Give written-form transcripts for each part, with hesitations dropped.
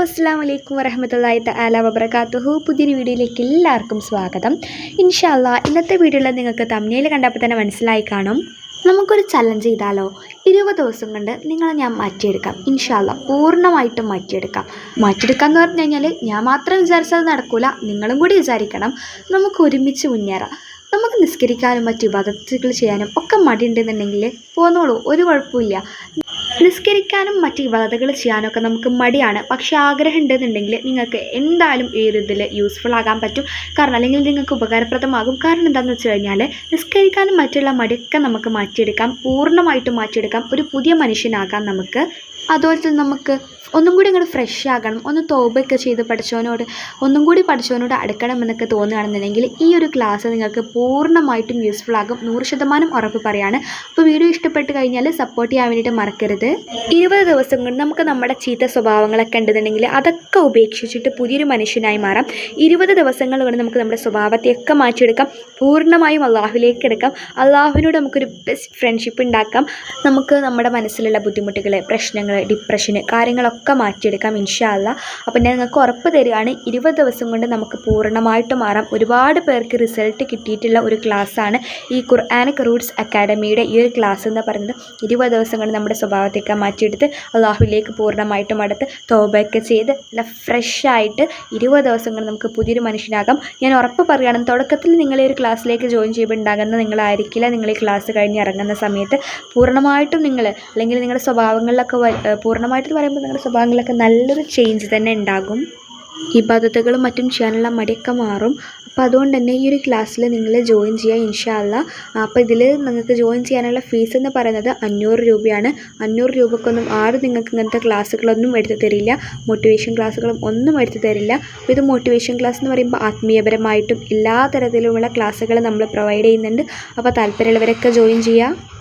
അസ്സലാമു അലൈക്കും വറഹ്മത്തുള്ളാഹി തആല വബറകാതുഹു. പുതിയൊരു വീഡിയോയിലേക്ക് എല്ലാവർക്കും സ്വാഗതം. ഇൻഷാ അല്ലാഹ് ഇന്നത്തെ വീഡിയോയിൽ നിങ്ങൾക്ക് തംബ്നെയിൽ കണ്ടപ്പോൾ തന്നെ മനസ്സിലായി കാണും. നമുക്കൊരു ചലഞ്ച് ചെയ്താലോ? 20 ദിവസം കൊണ്ട് നിങ്ങളെ ഞാൻ മാറ്റിയെടുക്കാം. ഇൻഷാ അല്ലാഹ് പൂർണ്ണമായിട്ടും മാറ്റിയെടുക്കാം എന്ന് പറഞ്ഞു കഴിഞ്ഞാൽ ഞാൻ മാത്രം വിചാരിച്ചത് നടക്കില്ല, നിങ്ങളും കൂടി വിചാരിക്കണം. നമുക്ക് ഒരുമിച്ച് മുന്നേറാം. നമുക്ക് നിസ്കരിക്കാനും മറ്റു ഇബാദത്തുകൾ ചെയ്യാനും ഒക്കെ മടിയുണ്ടെന്നുണ്ടെങ്കിൽ പോന്നോളൂ, ഒരു കുഴപ്പമില്ല. നിസ്കരിക്കാനും മറ്റ് ഇബാദത്തുകൾ ചെയ്യാനൊക്കെ നമുക്ക് മടിയാണ്, പക്ഷേ ആഗ്രഹം ഉണ്ടെന്നുണ്ടെങ്കിൽ നിങ്ങൾക്ക് എന്തായാലും ഈ ഒരു ഇതിൽ യൂസ്ഫുൾ ആകാൻ പറ്റും. കാരണം അല്ലെങ്കിൽ നിങ്ങൾക്ക് ഉപകാരപ്രദമാകും. കാരണം എന്താണെന്ന് വെച്ച് കഴിഞ്ഞാൽ നിസ്കരിക്കാനും മറ്റുള്ള മടിയൊക്കെ നമുക്ക് മാറ്റിയെടുക്കാം, പൂർണ്ണമായിട്ടും മാറ്റിയെടുക്കാം. ഒരു പുതിയ മനുഷ്യനാകാം നമുക്ക്. അതുപോലെ തന്നെ നമുക്ക് ഒന്നും കൂടി ഇങ്ങോട്ട് ഫ്രഷ് ആകണം, ഒന്ന് തൗബയൊക്കെ ചെയ്ത് ഒന്നും കൂടി പഠിച്ചവനോട് അടുക്കണം എന്നൊക്കെ തോന്നുകയാണെന്നുണ്ടെങ്കിൽ ഈ ഒരു ക്ലാസ് നിങ്ങൾക്ക് പൂർണ്ണമായിട്ടും യൂസ്ഫുൾ ആകും. 100% ഉറപ്പ് പറയാണ്. അപ്പോൾ വീഡിയോ ഇഷ്ടപ്പെട്ട് കഴിഞ്ഞാൽ സപ്പോർട്ട് ചെയ്യാൻ വേണ്ടിയിട്ട് മറക്കരുത്. 20 ദിവസം കൊണ്ട് നമുക്ക് നമ്മുടെ ചീത്ത സ്വഭാവങ്ങളൊക്കെ ഉണ്ടെന്നുണ്ടെങ്കിൽ അതൊക്കെ ഉപേക്ഷിച്ചിട്ട് പുതിയൊരു മനുഷ്യനായി മാറാം. 20 ദിവസങ്ങൾ കൊണ്ട് നമുക്ക് നമ്മുടെ സ്വഭാവത്തെയൊക്കെ മാറ്റിയെടുക്കാം, പൂർണ്ണമായും അള്ളാഹുവിലേക്ക് എടുക്കാം. അള്ളാഹുവിനോട് നമുക്കൊരു ബെസ്റ്റ് ഫ്രണ്ട്ഷിപ്പ് ഉണ്ടാക്കാം. നമുക്ക് നമ്മുടെ മനസ്സിലുള്ള ബുദ്ധിമുട്ടുകൾ, പ്രശ്നങ്ങൾ, ഡിപ്രഷന് കാര്യങ്ങളൊക്കെ മാറ്റിയെടുക്കാം ഇൻഷാ അല്ലാഹ്. അപ്പോൾ ഞാൻ നിങ്ങൾക്ക് ഉറപ്പ് തരികയാണ്, 20 ദിവസം കൊണ്ട് നമുക്ക് പൂർണ്ണമായിട്ട് മാറാം. ഒരുപാട് പേർക്ക് റിസൾട്ട് കിട്ടിയിട്ടുള്ള ഒരു ക്ലാസ്സാണ് ഈ ഖുർആനിക് റൂട്ട്സ് അക്കാഡമിയുടെ ഈ ഒരു ക്ലാസ് എന്ന് പറയുന്നത്. 20 ദിവസം കൊണ്ട് നമ്മുടെ സ്വഭാവത്തേക്ക് മാറ്റിയെടുത്ത് അള്ളാഹുവിലേക്ക് പൂർണ്ണമായിട്ടും അടുത്ത് തൗബയൊക്കെ ചെയ്ത് നല്ല ഫ്രഷായിട്ട് 20 ദിവസം കൊണ്ട് നമുക്ക് പുതിയൊരു മനുഷ്യനാകാം. ഞാൻ ഉറപ്പ് പറയുകയാണ്, തുടക്കത്തിൽ നിങ്ങൾ ഈ ഒരു ക്ലാസ്സിലേക്ക് ജോയിൻ ചെയ്യുമ്പോൾ ഉണ്ടാകുന്ന നിങ്ങളായിരിക്കില്ല നിങ്ങൾ ഈ ക്ലാസ് കഴിഞ്ഞ് ഇറങ്ങുന്ന സമയത്ത്. പൂർണ്ണമായിട്ടും നിങ്ങൾ അല്ലെങ്കിൽ നിങ്ങളുടെ സ്വഭാവങ്ങളിലൊക്കെ പൂർണ്ണമായിട്ട് പറയുമ്പോൾ നിങ്ങളുടെ സ്വഭാവങ്ങളിലൊക്കെ നല്ലൊരു ചേഞ്ച് തന്നെ ഉണ്ടാകും. ഇബാദത്തുകളും മറ്റും ചെയ്യാനുള്ള മടിയൊക്കെ മാറും. അപ്പോൾ അതുകൊണ്ട് തന്നെ ഈ ഒരു ക്ലാസ്സിൽ നിങ്ങൾ ജോയിൻ ചെയ്യുക ഇൻഷാ അല്ലാഹ്. അപ്പോൾ ഇതിൽ നിങ്ങൾക്ക് ജോയിൻ ചെയ്യാനുള്ള ഫീസ് എന്ന് പറയുന്നത് 500 രൂപയാണ്. 500 രൂപക്കൊന്നും ആരും നിങ്ങൾക്ക് ഇങ്ങനത്തെ ക്ലാസ്സുകളൊന്നും എടുത്തു തരില്ല, മോട്ടിവേഷൻ ക്ലാസ്സുകളും ഒന്നും എടുത്തു തരില്ല. അപ്പോൾ ഇത് മോട്ടിവേഷൻ ക്ലാസ് എന്ന് പറയുമ്പോൾ ആത്മീയപരമായിട്ടും എല്ലാ തരത്തിലുമുള്ള ക്ലാസ്സുകൾ നമ്മൾ പ്രൊവൈഡ് ചെയ്യുന്നുണ്ട്. അപ്പോൾ താല്പര്യമുള്ളവരൊക്കെ ജോയിൻ ചെയ്യുക.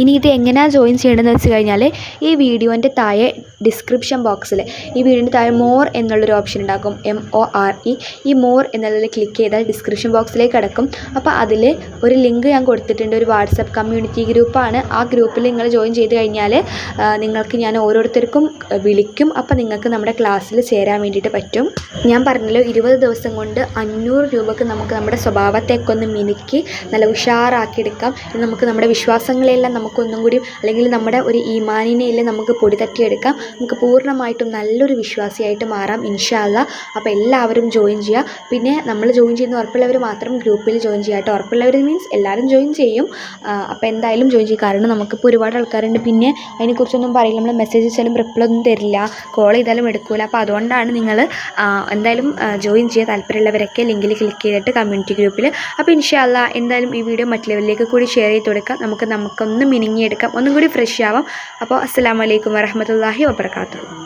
ഇനി ഇത് എങ്ങനെയാണ് ജോയിൻ ചെയ്യേണ്ടതെന്ന് വെച്ച് കഴിഞ്ഞാൽ ഈ വീഡിയോൻ്റെ താഴെ ഡിസ്ക്രിപ്ഷൻ ബോക്സിൽ ഈ വീഡിയോൻ്റെ താഴെ മോർ എന്നുള്ളൊരു ഓപ്ഷൻ ഉണ്ടാകും, MORE. ഈ മോർ എന്നുള്ളതിൽ ക്ലിക്ക് ചെയ്താൽ ഡിസ്ക്രിപ്ഷൻ ബോക്സിലേക്ക് കിടക്കും. അപ്പോൾ അതിൽ ഒരു ലിങ്ക് ഞാൻ കൊടുത്തിട്ടുണ്ട്, ഒരു വാട്സപ്പ് കമ്മ്യൂണിറ്റി ഗ്രൂപ്പാണ്. ആ ഗ്രൂപ്പിൽ നിങ്ങൾ ജോയിൻ ചെയ്ത് കഴിഞ്ഞാൽ നിങ്ങൾക്ക് ഞാൻ ഓരോരുത്തർക്കും വിളിക്കും. അപ്പോൾ നിങ്ങൾക്ക് നമ്മുടെ ക്ലാസ്സിൽ ചേരാൻ വേണ്ടിയിട്ട് പറ്റും. ഞാൻ പറഞ്ഞല്ലോ, 20 ദിവസം കൊണ്ട് 500 രൂപക്ക് നമുക്ക് നമ്മുടെ സ്വഭാവത്തേക്ക് ഒന്ന് മിനുക്കി നല്ല ഉഷാറാക്കിയെടുക്കാം. നമുക്ക് നമ്മുടെ വിശ്വാസങ്ങളെല്ലാം നമുക്കൊന്നും കൂടി അല്ലെങ്കിൽ നമ്മുടെ ഒരു ഈമാനിനെയെല്ലാം നമുക്ക് പൊടി തട്ടിയെടുക്കാം. നമുക്ക് പൂർണ്ണമായിട്ടും നല്ലൊരു വിശ്വാസിയായിട്ട് മാറാം ഇൻഷാ അല്ലാഹ്. അപ്പോൾ എല്ലാവരും ജോയിൻ ചെയ്യുക. പിന്നെ നമ്മൾ ജോയിൻ ചെയ്യുന്ന ഉറപ്പുള്ളവർ മാത്രം ഗ്രൂപ്പിൽ ജോയിൻ ചെയ്യുക കേട്ടോ. ഉറപ്പുള്ളവർ മീൻസ് എല്ലാവരും ജോയിൻ ചെയ്യും. അപ്പോൾ എന്തായാലും ജോയിൻ ചെയ്യും. കാരണം നമുക്കിപ്പോൾ ഒരുപാട് ആൾക്കാരുണ്ട്, പിന്നെ അതിനെക്കുറിച്ചൊന്നും പറയില്ല, നമ്മൾ മെസ്സേജ് അയച്ചാലും റിപ്ലൈ ഒന്നും തരില്ല, കോൾ ചെയ്താലും എടുക്കില്ല. അപ്പോൾ അതുകൊണ്ടാണ് നിങ്ങൾ എന്തായാലും ജോയിൻ ചെയ്യുക. താല്പര്യമുള്ളവരൊക്കെ ലിങ്കിൽ ക്ലിക്ക് ചെയ്തിട്ട് കമ്മ്യൂണിറ്റി ഗ്രൂപ്പിൽ. അപ്പോൾ ഇൻഷാ അല്ലാഹ് എന്തായാലും ഈ വീഡിയോ മറ്റുള്ളവരിലേക്ക് കൂടി ഷെയർ ചെയ്ത് കൊടുക്കാം. നമുക്കൊന്ന് മിനുങ്ങിയെടുക്കാം, ഒന്നും കൂടി ഫ്രഷ് ആവാം. അപ്പോൾ അസ്സലാമു അലൈക്കും വറഹ്മത്തുള്ളാഹി വബറകാതുഹു.